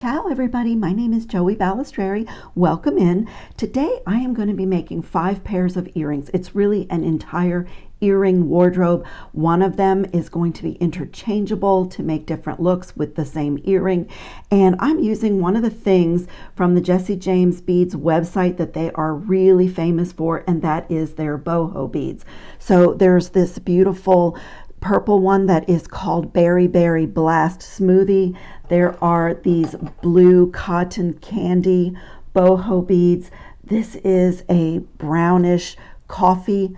Ciao everybody, my name is Joee Balestrieri. Welcome in. Today I am going to be making 5 pairs of earrings. It's really an entire earring wardrobe. One of them is going to be interchangeable to make different looks with the same earring. And I'm using one of the things from the Jesse James Beads website that they are really famous for, and that is their boho beads. So there's this beautiful purple one that is called Berry Berry Blast Smoothie. There are these blue cotton candy boho beads. This is a brownish coffee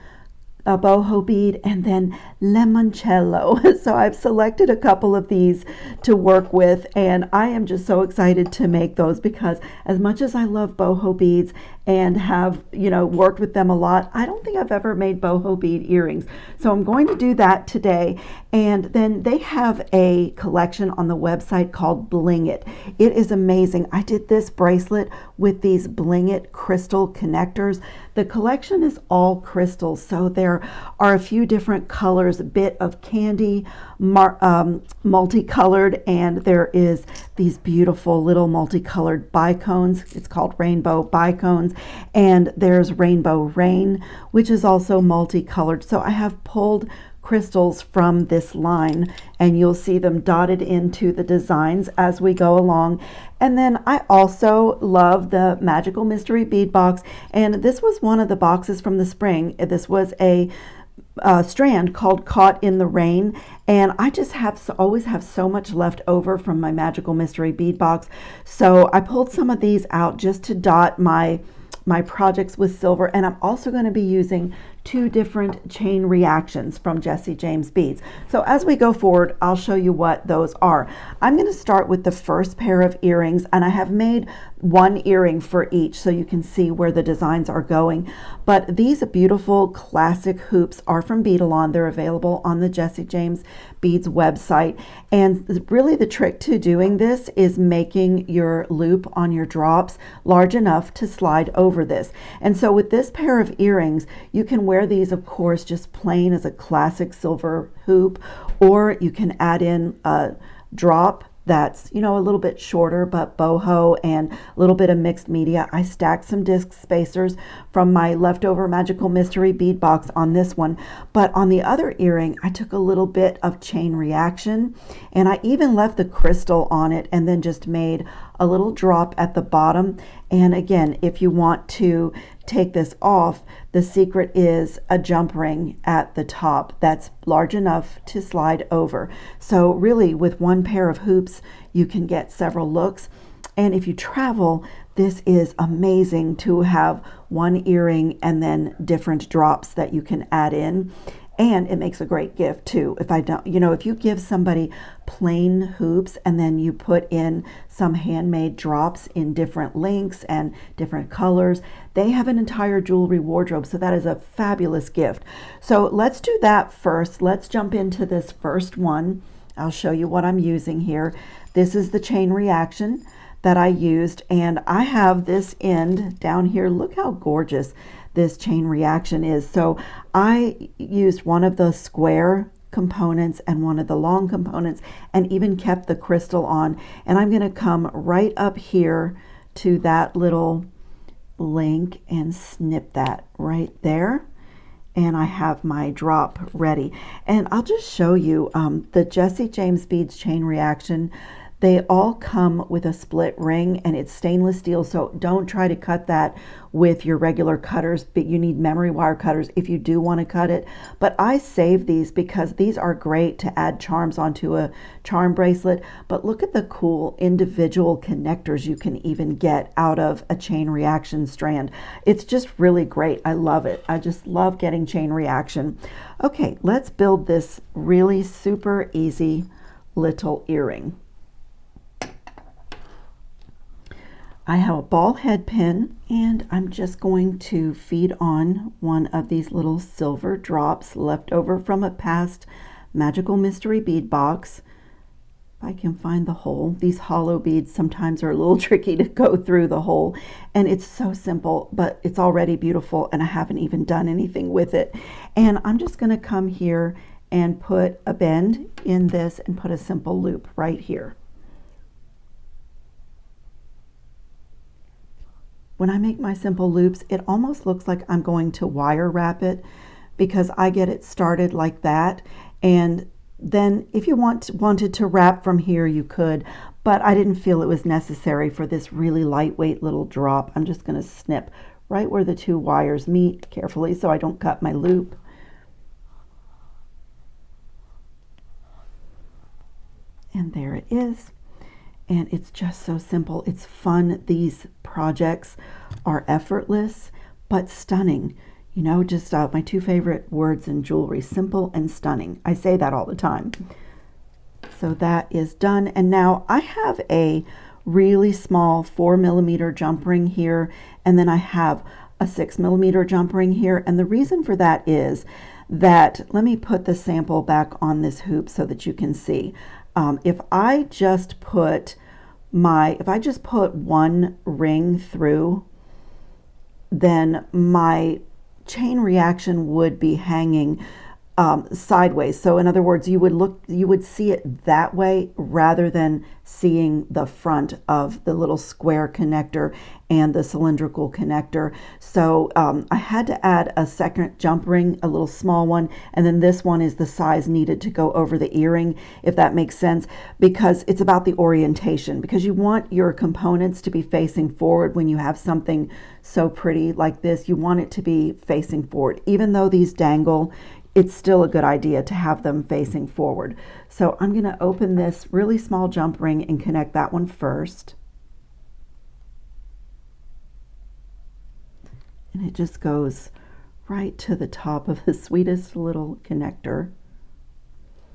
boho bead, and then limoncello. So I've selected a couple of these to work with, and I am just so excited to make those because as much as I love boho beads and have worked with them a lot, I don't think I've ever made boho bead earrings. So I'm going to do that today. And then they have a collection on the website called Bling It. It is amazing. I did this bracelet with these Bling It crystal connectors. The collection is all crystals, so there are a few different colors, a bit of candy, multicolored, and there is these beautiful little multicolored bicones. It's called rainbow bicones, and there's rainbow rain, which is also multicolored. So I have pulled crystals from this line, and you'll see them dotted into the designs as we go along. And then I also love the Magical Mystery Bead Box, and this was one of the boxes from the spring. This was a strand called Caught in the Rain, and I just always have so much left over from my Magical Mystery Bead Box, so I pulled some of these out just to dot my projects with silver. And I'm also going to be using 2 different chain reactions from Jesse James Beads. So as we go forward, I'll show you what those are. I'm going to start with the first pair of earrings, and I have made 1 earring for each so you can see where the designs are going. But these beautiful classic hoops are from Beadalon. They're available on the Jesse James Beads website. And really the trick to doing this is making your loop on your drops large enough to slide over this. And so with this pair of earrings, you can wear these, of course, just plain as a classic silver hoop, or you can add in a drop that's a little bit shorter but boho and a little bit of mixed media. I stacked some disc spacers from my leftover Magical Mystery Bead Box on this one, but on the other earring I took a little bit of chain reaction, and I even left the crystal on it and then just made a little drop at the bottom. And again, if you want to take this off, the secret is a jump ring at the top that's large enough to slide over. So really with 1 pair of hoops you can get several looks. And if you travel, this is amazing to have 1 earring and then different drops that you can add in. And it makes a great gift too. If you give somebody plain hoops and then you put in some handmade drops in different lengths and different colors, they have an entire jewelry wardrobe. So that is a fabulous gift. So let's do that first. Let's jump into this first one. I'll show you what I'm using here. This is the chain reaction that I used, and I have this end down here. Look how gorgeous this chain reaction is. So I used one of the square components and one of the long components and even kept the crystal on, and I'm going to come right up here to that little link and snip that right there, and I have my drop ready. And I'll just show you the Jesse James Beads chain reaction. They all come with a split ring, and it's stainless steel, so don't try to cut that with your regular cutters, but you need memory wire cutters if you do want to cut it. But I save these because these are great to add charms onto a charm bracelet. But look at the cool individual connectors you can even get out of a chain reaction strand. It's just really great. I love it. I just love getting chain reaction. Okay, let's build this really super easy little earring. I have a ball head pin, and I'm just going to feed on one of these little silver drops left over from a past Magical Mystery Bead Box. If I can find the hole. These hollow beads sometimes are a little tricky to go through the hole, and it's so simple, but it's already beautiful, and I haven't even done anything with it. And I'm just going to come here and put a bend in this and put a simple loop right here. when I make my simple loops, it almost looks like I'm going to wire wrap it, because I get it started like that. And then if you wanted to wrap from here, you could, but I didn't feel it was necessary for this really lightweight little drop. I'm just going to snip right where the two wires meet carefully so I don't cut my loop. And there it is. And it's just so simple. It's fun. These projects are effortless, but stunning. You know, just my two favorite words in jewelry, simple and stunning. I say that all the time. So that is done. And now I have a really small 4mm jump ring here, and then I have a 6mm jump ring here. And the reason for that is that, let me put the sample back on this hoop so that you can see. If I just put one ring through, then my chain reaction would be hanging sideways. So in other words, you would see it that way rather than seeing the front of the little square connector and the cylindrical connector. So I had to add a second jump ring, a little small one, and then this one is the size needed to go over the earring, if that makes sense, because it's about the orientation, because you want your components to be facing forward. When you have something so pretty like this, you want it to be facing forward. Even though these dangle, it's still a good idea to have them facing forward. So I'm going to open this really small jump ring and connect that one first. And it just goes right to the top of the sweetest little connector.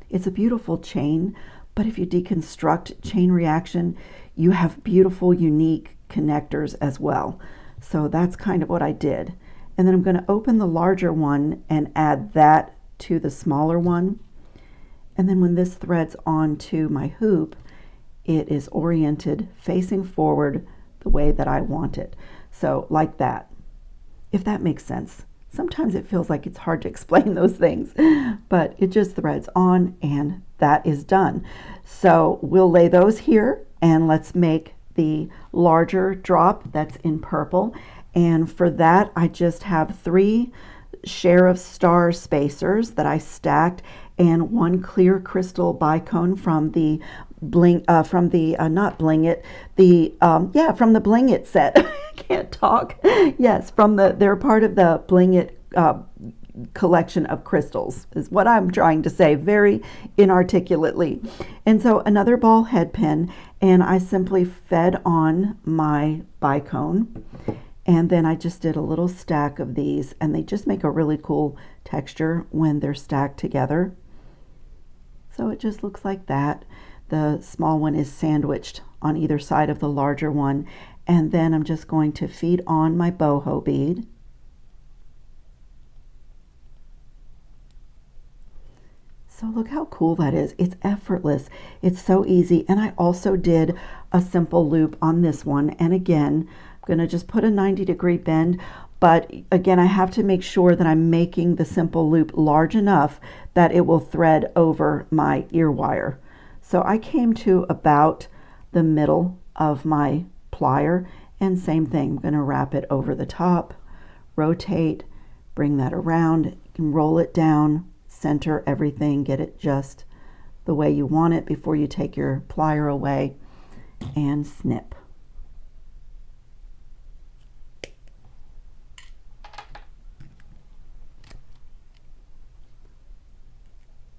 It's a beautiful chain, but if you deconstruct chain reaction, you have beautiful, unique connectors as well. So that's kind of what I did. And then I'm going to open the larger one and add that to the smaller one. And then when this threads onto my hoop, it is oriented facing forward the way that I want it. So like that, if that makes sense. Sometimes it feels like it's hard to explain those things, but it just threads on and that is done. So we'll lay those here and let's make the larger drop that's in purple. And for that, I just have 3 sheriff star spacers that I stacked and 1 clear crystal bicone from the Bling from the not Bling It, the from the Bling It set. I can't talk. Yes, they're part of the Bling It collection of crystals is what I'm trying to say very inarticulately. And so another ball head pin, and I simply fed on my bicone. And then I just did a little stack of these, and they just make a really cool texture when they're stacked together. So it just looks like that. The small one is sandwiched on either side of the larger one. And then I'm just going to feed on my boho bead. So look how cool that is. It's effortless. It's so easy. And I also did a simple loop on this one. And again, I'm going to just put a 90-degree bend. But again, I have to make sure that I'm making the simple loop large enough that it will thread over my ear wire. So I came to about the middle of my plier, and same thing. I'm going to wrap it over the top, rotate, bring that around. You can roll it down, center everything, get it just the way you want it before you take your plier away, and snip.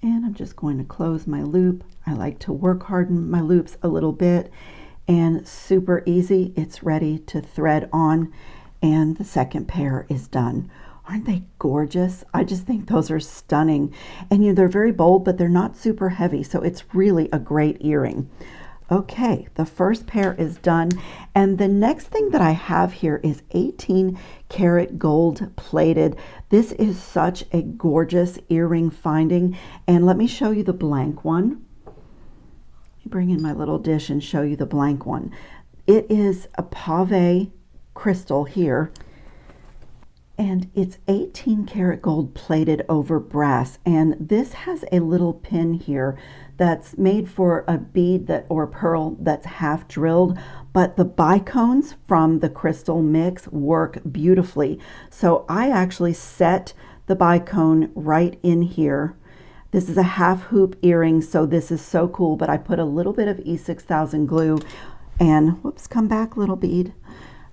And I'm just going to close my loop. I like to work harden my loops a little bit, and super easy. It's ready to thread on, and the second pair is done. Aren't they gorgeous? I just think those are stunning. And you know, they're very bold, but they're not super heavy, so it's really a great earring. Okay, the first pair is done, and the next thing that I have here is 18 karat gold plated. This is such a gorgeous earring finding, and let me show you the blank one. Let me bring in my little dish and show you the blank one. It is a pave crystal here. And it's 18 karat gold plated over brass, and this has a little pin here that's made for a bead that or pearl that's half drilled, but the bicones from the crystal mix work beautifully. So I actually set the bicone right in here. This is a half hoop earring, so this is so cool, but I put a little bit of E6000 glue and whoops, come back little bead.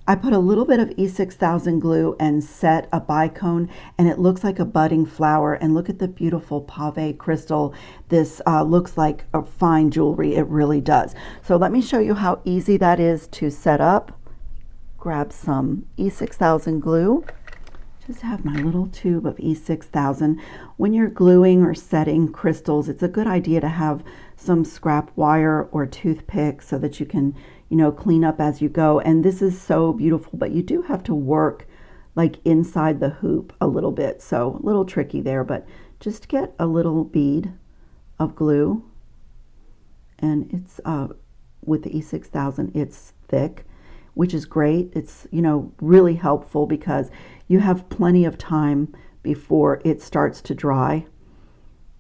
I put a little bit of E6000 glue and set a bicone, and it looks like a budding flower. And look at the beautiful pave crystal. This looks like a fine jewelry. It really does. So let me show you how easy that is to set up. Grab some E6000 glue. Just have my little tube of E6000. When you're gluing or setting crystals, it's a good idea to have some scrap wire or toothpick so that you can, you know, clean up as you go. And this is so beautiful, but you do have to work like inside the hoop a little bit. So a little tricky there, but just get a little bead of glue. And it's with the E6000, it's thick, which is great. It's, you know, really helpful because you have plenty of time before it starts to dry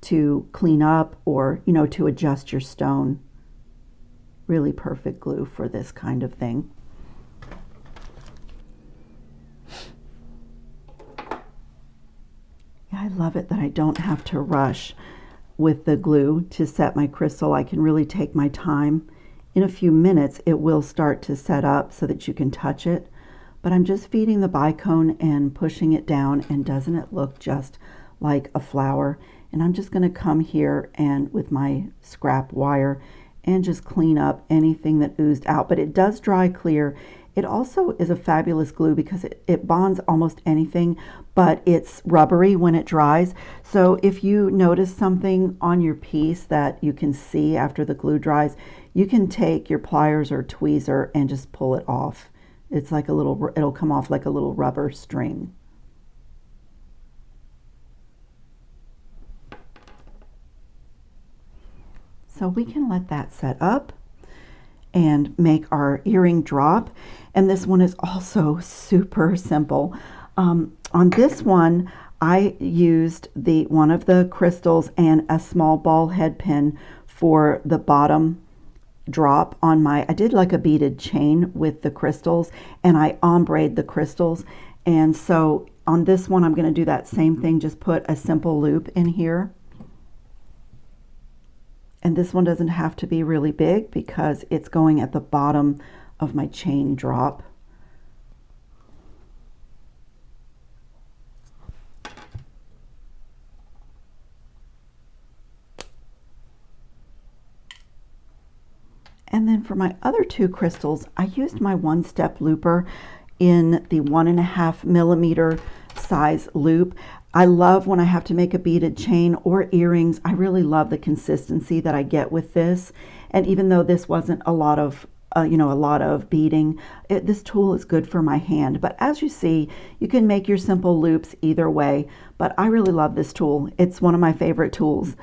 to clean up or, you know, to adjust your stone. Really perfect glue for this kind of thing. Yeah, I love it that I don't have to rush with the glue to set my crystal. I can really take my time. In a few minutes, it will start to set up so that you can touch it. But I'm just feeding the bicone and pushing it down, and doesn't it look just like a flower? And I'm just going to come here and with my scrap wire and just clean up anything that oozed out. But it does dry clear. It also is a fabulous glue because it bonds almost anything, but it's rubbery when it dries. So if you notice something on your piece that you can see after the glue dries, you can take your pliers or tweezer and just pull it off. It's like a little, it'll come off like a little rubber string. So we can let that set up and make our earring drop. And this one is also super simple. On this one, I used one of the crystals and a small ball head pin for the bottom drop on my, I did like a beaded chain with the crystals, and I ombre'd the crystals. And so on this one, I'm going to do that same thing, just put a simple loop in here. And this one doesn't have to be really big because it's going at the bottom of my chain drop. And then for my other two crystals, I used my one-step looper in the 1.5 millimeter size loop. I love when I have to make a beaded chain or earrings. I really love the consistency that I get with this. And even though this wasn't a lot of you know, a lot of beading, this tool is good for my hand. But as you see, you can make your simple loops either way. But I really love this tool. It's one of my favorite tools.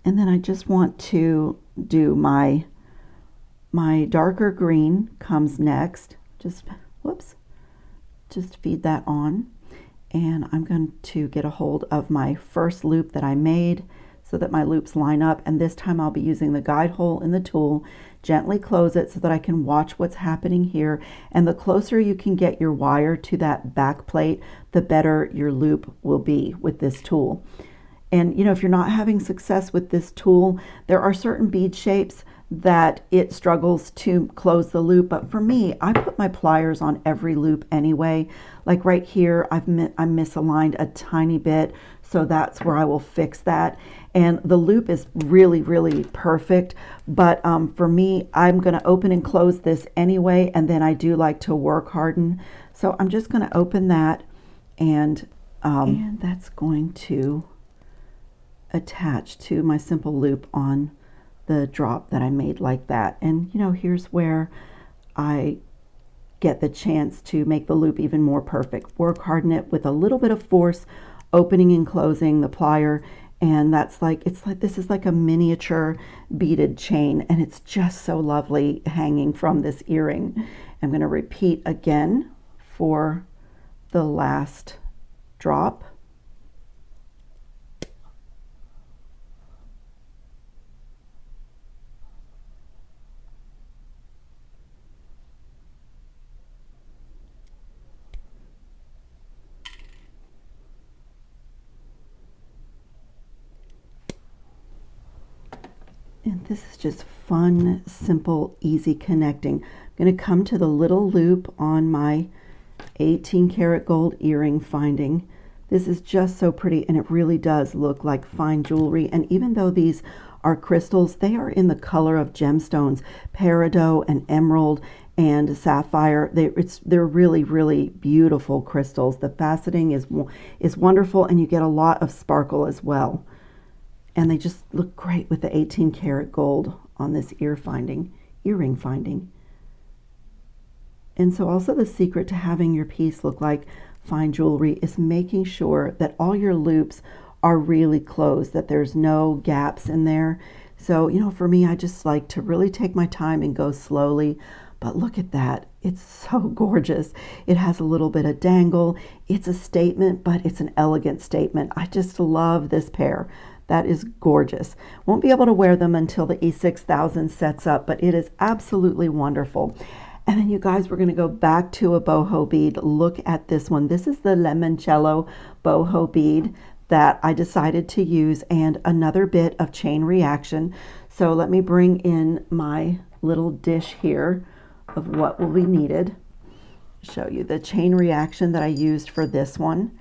And then I just want to do my darker green comes next. Just, whoops, just feed that on. And I'm going to get a hold of my first loop that I made so that my loops line up. And this time I'll be using the guide hole in the tool, gently close it so that I can watch what's happening here. And the closer you can get your wire to that back plate, the better your loop will be with this tool. And you know, if you're not having success with this tool, there are certain bead shapes that it struggles to close the loop. But for me, I put my pliers on every loop anyway. Like right here, I'm misaligned a tiny bit, so that's where I will fix that. And the loop is really, really perfect. But for me, I'm going to open and close this anyway, and then I do like to work harden. So I'm just going to open that, and that's going to attach to my simple loop on the drop that I made like that. And you know, here's where I get the chance to make the loop even more perfect. Work harden it with a little bit of force, opening and closing the plier, and that's like, it's like, this is like a miniature beaded chain, and it's just so lovely hanging from this earring. I'm going to repeat again for the last drop. And this is just fun, simple, easy connecting. I'm going to come to the little loop on my 18 karat gold earring finding. This is just so pretty, and it really does look like fine jewelry. And even though these are crystals, they are in the color of gemstones, peridot and emerald and sapphire. They're really, really beautiful crystals. The faceting is wonderful, and you get a lot of sparkle as well. And they just look great with the 18 karat gold on this earring finding. And so also the secret to having your piece look like fine jewelry is making sure that all your loops are really closed, that there's no gaps in there. So, you know, for me, I just like to really take my time and go slowly. But look at that. It's so gorgeous. It has a little bit of dangle. It's a statement, but it's an elegant statement. I just love this pair. That is gorgeous. Won't be able to wear them until the E6000 sets up, but it is absolutely wonderful. And then you guys, we're going to go back to a boho bead. Look at this one. This is the limoncello boho bead that I decided to use, and another bit of chain reaction. So let me bring in my little dish here of what will be needed. Show you the chain reaction that I used for this one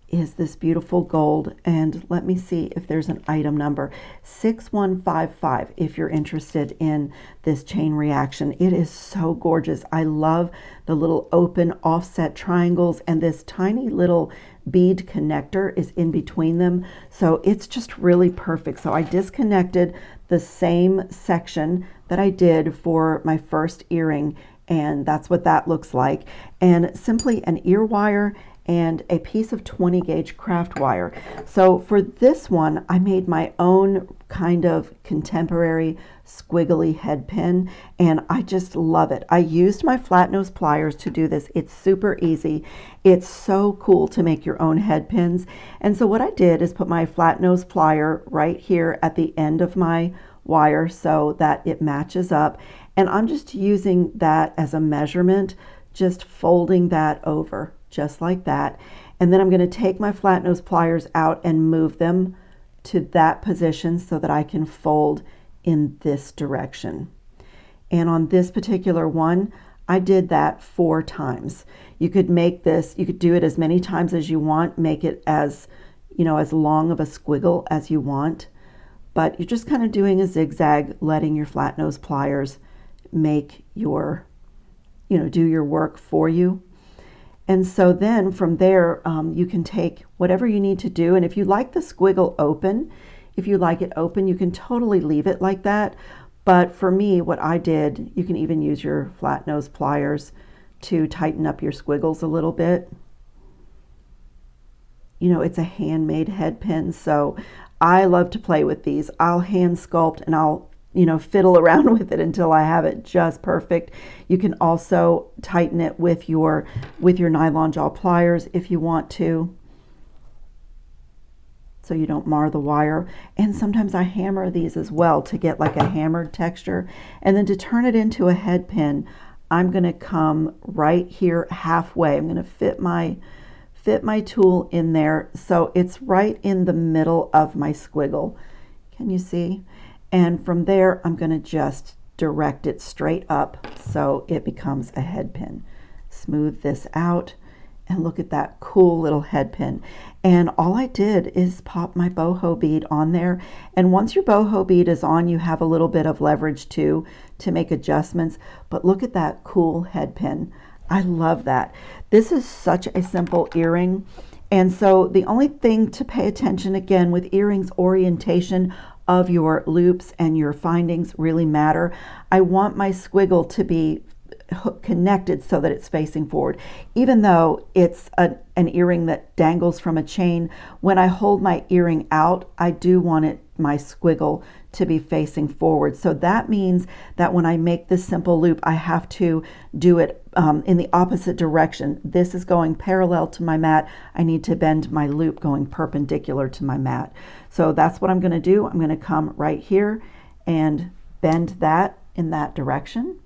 is this beautiful gold, and let me see if there's an item number, 6155, if you're interested in this chain reaction. It is so gorgeous. I love the little open offset triangles, and this tiny little bead connector is in between them, so it's just really perfect. So I disconnected the same section that I did for my first earring, and that's what that looks like, and simply an ear wire and a piece of 20 gauge craft wire. So for this one, I made my own kind of contemporary squiggly head pin, and I just love it. I used my flat nose pliers to do this. It's super easy. It's so cool to make your own head pins. And so what I did is put my flat nose plier right here at the end of my wire so that it matches up. And I'm just using that as a measurement, just folding that over just like that. And then I'm going to take my flat nose pliers out and move them to that position so that I can fold in this direction. And on this particular one, I did that 4 times. You could make this, you could do it as many times as you want, make it as, you know, as long of a squiggle as you want, but you're just kind of doing a zigzag, letting your flat nose pliers make your, you know, do your work for you. And so then from there, you can take whatever you need to do. And if you like the squiggle open, if you like it open, you can totally leave it like that. But for me, what I did, you can even use your flat nose pliers to tighten up your squiggles a little bit. You know, it's a handmade head pin, so I love to play with these. I'll hand sculpt and I'll, you know, fiddle around with it until I have it just perfect. You can also tighten it with your nylon jaw pliers if you want to, so you don't mar the wire. And sometimes I hammer these as well to get like a hammered texture. And then to turn it into a head pin, I'm going to come right here halfway. I'm going to fit my tool in there so it's right in the middle of my squiggle. Can you see? And from there, I'm going to just direct it straight up so it becomes a head pin. Smooth this out, and look at that cool little head pin. And all I did is pop my boho bead on there. And once your boho bead is on, you have a little bit of leverage too to make adjustments. But look at that cool head pin. I love that. This is such a simple earring. And so the only thing to pay attention, again, with earrings, orientation of your loops and your findings really matter. I want my squiggle to be connected so that it's facing forward. Even though it's an earring that dangles from a chain, when I hold my earring out, I do want my squiggle to be facing forward. So that means that when I make this simple loop, I have to do it in the opposite direction. This is going parallel to my mat. I need to bend my loop going perpendicular to my mat. So that's what I'm going to do. I'm going to come right here and bend that in that direction,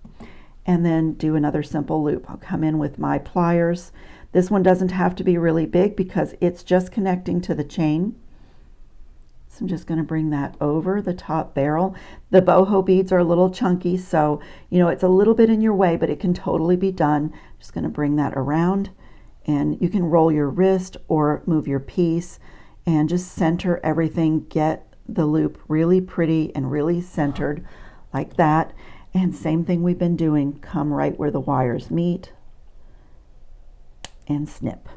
and then do another simple loop. I'll come in with my pliers. This one doesn't have to be really big because it's just connecting to the chain. So I'm just going to bring that over the top barrel. The boho beads are a little chunky, so it's a little bit in your way, but it can totally be done. Just going to bring that around, and you can roll your wrist or move your piece and just center everything. Get the loop really pretty and really centered like that. And same thing we've been doing, come right where the wires meet and snip.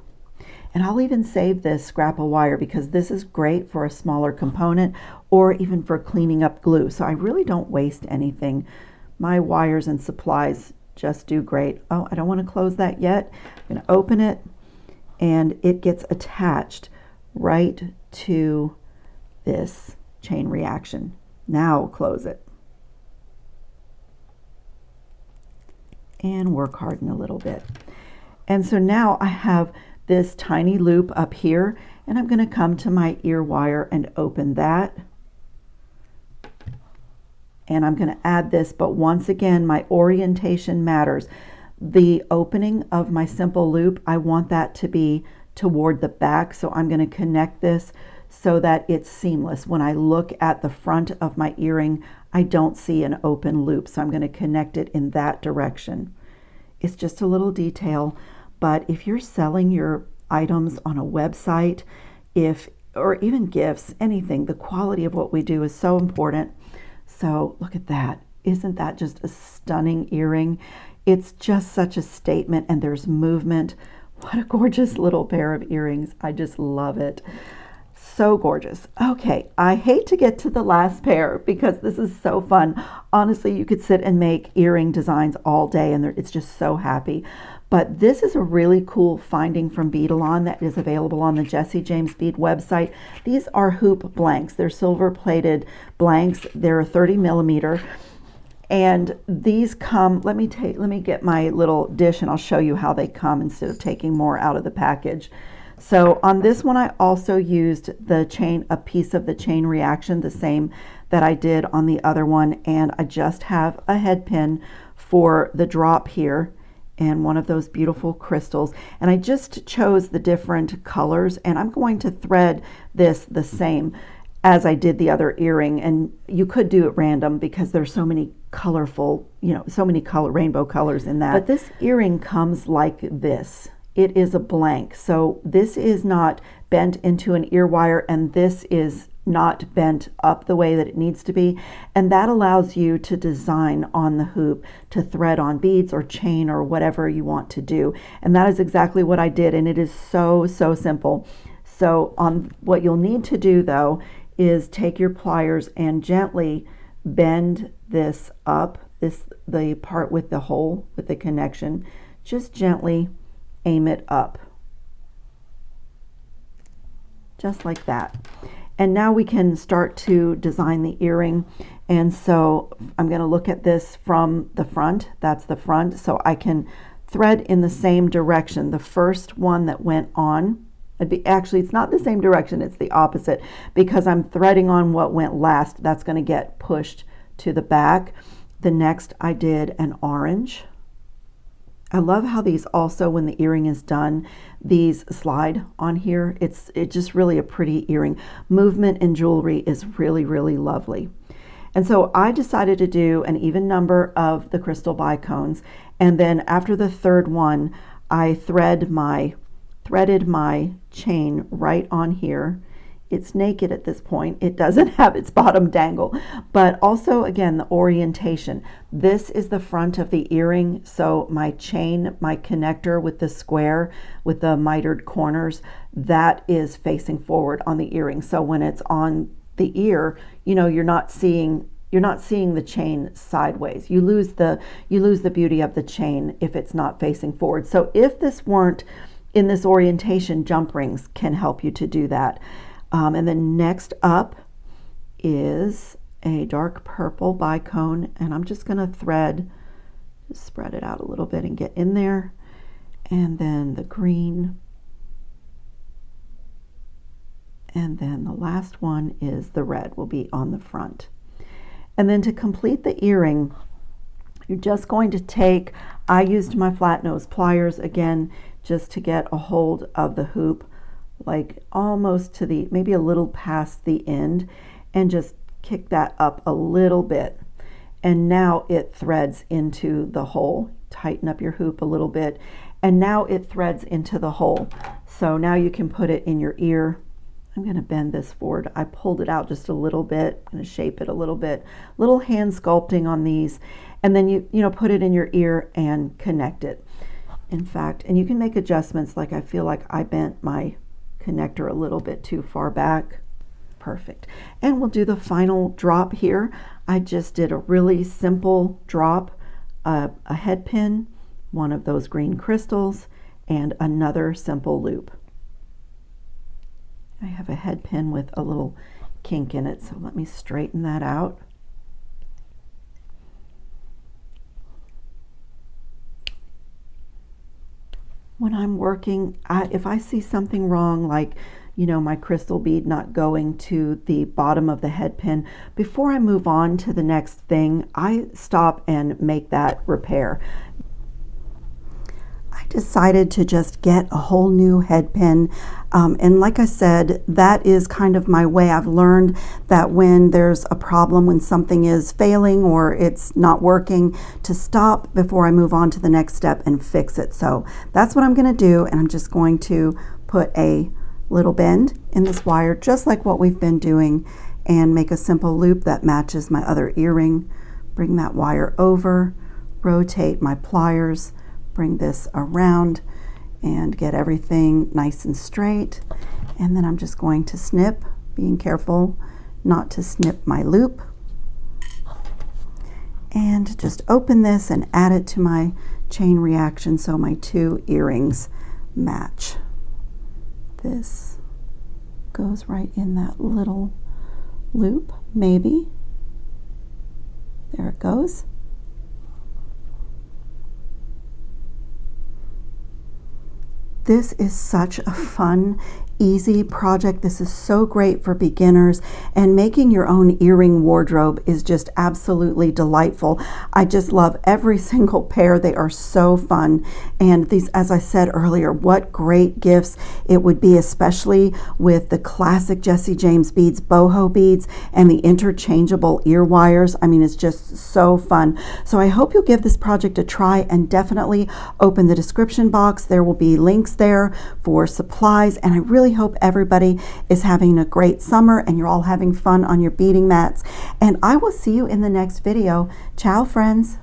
And I'll even save this scrap of wire because this is great for a smaller component or even for cleaning up glue. So I really don't waste anything. My wires and supplies just do great. Oh, I don't want to close that yet. I'm going to open it, and it gets attached right to this chain reaction. Now I'll close it. And work hard in a little bit. And so now I have this tiny loop up here, and I'm going to come to my ear wire and open that. And I'm going to add this, but once again, my orientation matters. The opening of my simple loop, I want that to be toward the back, so I'm going to connect this so that it's seamless. When I look at the front of my earring, I don't see an open loop, so I'm going to connect it in that direction. It's just a little detail, but if you're selling your items on a website, or even gifts, anything, the quality of what we do is so important. So look at that. Isn't that just a stunning earring? It's just such a statement, and there's movement. What a gorgeous little pair of earrings. I just love it. So gorgeous. Okay, I hate to get to the last pair because this is so fun. Honestly, you could sit and make earring designs all day, and it's just so happy. But this is a really cool finding from Beadalon that is available on the Jessie James Bead website. These are hoop blanks. They're silver plated blanks. They're 30 millimeter. And these come, let me get my little dish and I'll show you how they come instead of taking more out of the package. So on this one, I also used a piece of the chain reaction, the same that I did on the other one. And I just have a head pin for the drop here and one of those beautiful crystals. And I just chose the different colors, and I'm going to thread this the same as I did the other earring. And you could do it random because there's so many colorful, so many rainbow colors in that. But this earring comes like this. It is a blank. So this is not bent into an ear wire, and this is not bent up the way that it needs to be. And that allows you to design on the hoop, to thread on beads or chain or whatever you want to do. And that is exactly what I did. And it is so, so simple. So what you'll need to do though is take your pliers and gently bend this up, the part with the hole, with the connection, just gently aim it up. Just like that. And now we can start to design the earring. And so I'm going to look at this from the front. That's the front. So I can thread in the same direction. The first one that went on, actually it's not the same direction, it's the opposite, because I'm threading on what went last. That's going to get pushed to the back. The next I did an orange. I love how these also, when the earring is done, these slide on here. It's just really a pretty earring. Movement in jewelry is really, really lovely. And so I decided to do an even number of the crystal bicones. And then after the third one, I threaded my chain right on here. It's naked at this point. It doesn't have its bottom dangle, but also again, the orientation. This is the front of the earring. So my chain, my connector with the square, with the mitered corners, that is facing forward on the earring. So when it's on the ear, you're not seeing you're not seeing the chain sideways. You lose the beauty of the chain if it's not facing forward. So if this weren't in this orientation, jump rings can help you to do that. And then next up is a dark purple bicone, and I'm just going to thread, just spread it out a little bit and get in there. And then the green. And then the last one is the red, will be on the front. And then to complete the earring, you're just going to take, I used my flat nose pliers again, just to get a hold of the hoop, like almost to the, maybe a little past the end, and just kick that up a little bit. And now it threads into the hole. Tighten up your hoop a little bit, and now it threads into the hole. So now you can put it in your ear. I'm going to bend this forward. I pulled it out just a little bit. I'm going to shape it a little bit. Little hand sculpting on these, and then you put it in your ear and connect it. In fact, and you can make adjustments, like I feel like I bent my connector a little bit too far back. Perfect. And we'll do the final drop here. I just did a really simple drop, a head pin, one of those green crystals, and another simple loop. I have a head pin with a little kink in it, so let me straighten that out. When I'm working, if I see something wrong, like my crystal bead not going to the bottom of the head pin, before I move on to the next thing, I stop and make that repair. I decided to just get a whole new head pin, and like I said, that is kind of my way. I've learned that when there's a problem, when something is failing or it's not working, to stop before I move on to the next step and fix it. So that's what I'm going to do, and I'm just going to put a little bend in this wire, just like what we've been doing, and make a simple loop that matches my other earring. Bring that wire over, rotate my pliers, bring this around, and get everything nice and straight. And then I'm just going to snip, being careful not to snip my loop, and just open this and add it to my chain reaction so my two earrings match. This goes right in that little loop, maybe. There it goes. This is such a fun, easy project. This is so great for beginners, and making your own earring wardrobe is just absolutely delightful. I just love every single pair. They are so fun, and these, as I said earlier, what great gifts it would be, especially with the classic Jesse James beads, boho beads, and the interchangeable ear wires. I mean, it's just so fun. So I hope you'll give this project a try, and definitely open the description box. There will be links there for supplies, and I really hope everybody is having a great summer and you're all having fun on your beading mats. And I will see you in the next video. Ciao, friends.